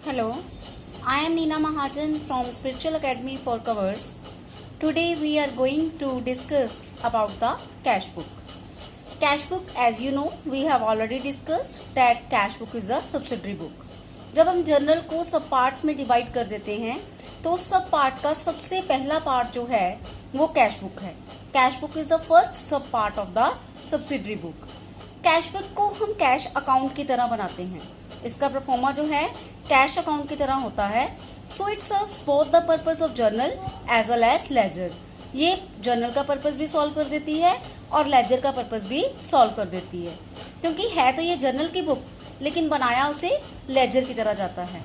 Hello, I am Neena Mahajan from Spiritual Academy for Covers. Today we are going to discuss about the cash book. Cash book, as you know, we have already discussed that cash book is a subsidiary book. जब हम journal को सब parts में divide कर देते हैं तो उस सब पार्ट का सबसे पहला पार्ट जो है वो कैश बुक है. Cash book is the first sub part of the subsidiary book. Cash book को हम कैश अकाउंट की तरह बनाते हैं. इसका परफॉर्मा जो है कैश अकाउंट की तरह होता है. So it serves both the purpose of journal as well as ledger. ये जर्नल का पर्पस भी सॉल्व कर देती है और लेजर का पर्पस भी सॉल्व कर देती है. क्योंकि है तो ये जर्नल की बुक लेकिन बनाया उसे लेजर की तरह जाता है.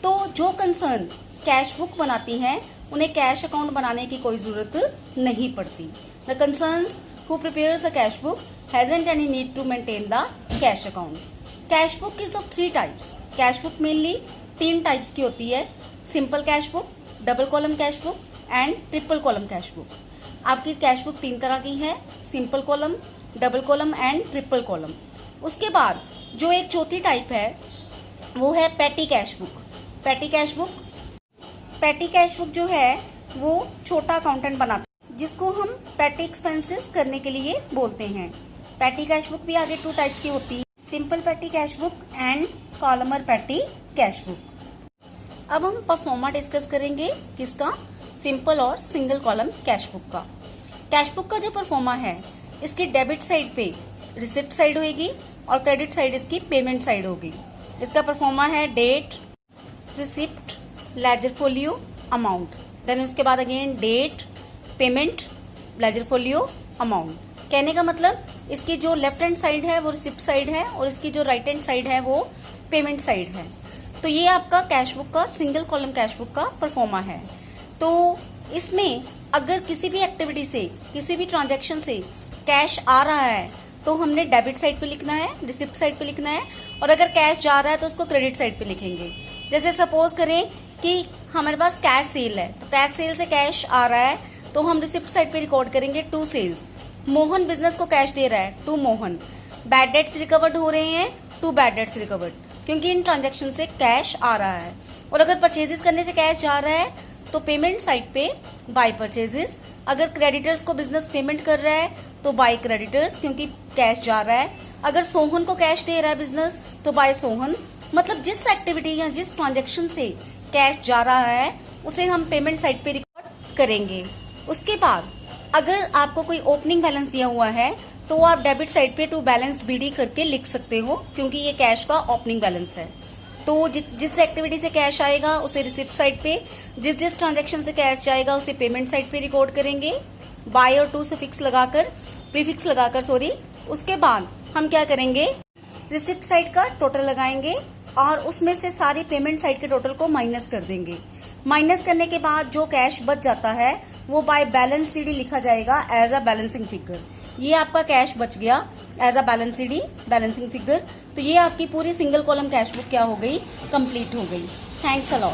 तो जो कंसर्न कैश बुक बनाती हैं उन्हें कैश अकाउंट बनाने की कोई जरूरत नहीं पड़ती. The concerns who prepares the cash book hasn't any need to maintain the cash account. Cash book is of 3 types. Cash book mainly 3 types की होती है. Simple cash book, double column cash book and triple column cash book. आपकी cash book 3 तरह की है, simple column, double column and triple column. उसके बाद जो एक चौथी टाइप है वो है पेटी कैश बुक. पेटी कैश बुक जो है वो छोटा अकाउंटेंट बनाता है जिसको हम पेटी एक्सपेंसेस करने के लिए बोलते हैं. पेटी कैश बुक भी आगे 2 टाइप्स की होती है, simple petty cash book and columnar petty cash book. अब हम परफॉर्मा डिस्कस करेंगे किसका, सिंपल और सिंगल कॉलम कैश बुक का. कैश बुक का जो परफॉर्मा है इसकी डेबिट साइड पे रिसिप्ट साइड होगी और क्रेडिट साइड इसकी पेमेंट साइड होगी. इसका परफॉर्मा है date, receipt, ledger folio, amount. Then उसके बाद again date, payment, ledger folio, amount. कहने का मतलब इसकी जो लेफ्ट हैंड साइड है वो रिसिप्ट साइड है और इसकी जो राइट हैंड साइड है वो पेमेंट साइड है. तो ये आपका कैश बुक का सिंगल कॉलम कैश बुक का परफॉर्मा है. तो इसमें अगर किसी भी एक्टिविटी से, किसी भी ट्रांजैक्शन से कैश आ रहा है तो हमने डेबिट साइड पे लिखना है, रिसिप्ट साइड पे लिखना है, और अगर कैश जा रहा है तो उसको क्रेडिट साइड पे लिखेंगे. जैसे सपोज करें कि हमारे पास कैश सेल है तो कैश सेल से कैश आ रहा है तो हम रिसिप्ट साइड पे रिकॉर्ड करेंगे टू सेल्स. मोहन बिजनेस को कैश दे रहा है to Mohan. Bad debts recovered हो रहे हैं टू बैड डेट्स रिकवर्ड, क्योंकि इन ट्रांजेक्शन से कैश आ रहा है. और अगर परचेजेस करने से कैश जा रहा है तो पेमेंट साइड पे बाय परचेजेस. अगर क्रेडिटर्स को बिजनेस पेमेंट कर रहा है तो बाय क्रेडिटर्स, क्योंकि कैश जा रहा है. अगर सोहन को कैश दे रहा है बिजनेस तो बाय सोहन. मतलब जिस एक्टिविटी या जिस ट्रांजेक्शन से कैश जा रहा है उसे हम पेमेंट साइड पे रिकॉर्ड करेंगे. उसके बाद अगर आपको कोई ओपनिंग बैलेंस दिया हुआ है तो आप डेबिट साइड पे टू बैलेंस बीडी करके लिख सकते हो, क्योंकि ये कैश का ओपनिंग बैलेंस है. तो जिस एक्टिविटी से कैश आएगा उसे रिसिप्ट साइड पे, जिस ट्रांजैक्शन से कैश जाएगा उसे पेमेंट साइड पे रिकॉर्ड करेंगे बाय और टू से प्रीफिक्स लगाकर सॉरी. उसके बाद हम क्या करेंगे, रिसिप्ट साइड का टोटल लगाएंगे और उसमें से सारी पेमेंट साइड के टोटल को माइनस कर देंगे. माइनस करने के बाद जो कैश बच जाता है वो बाय बैलेंस सीडी लिखा जाएगा एज अ बैलेंसिंग फिगर. ये आपका कैश बच गया as a balance C D, balancing figure. तो ये आपकी पूरी सिंगल कॉलम कैश बुक क्या हो गई, कंप्लीट हो गई. Thanks a lot.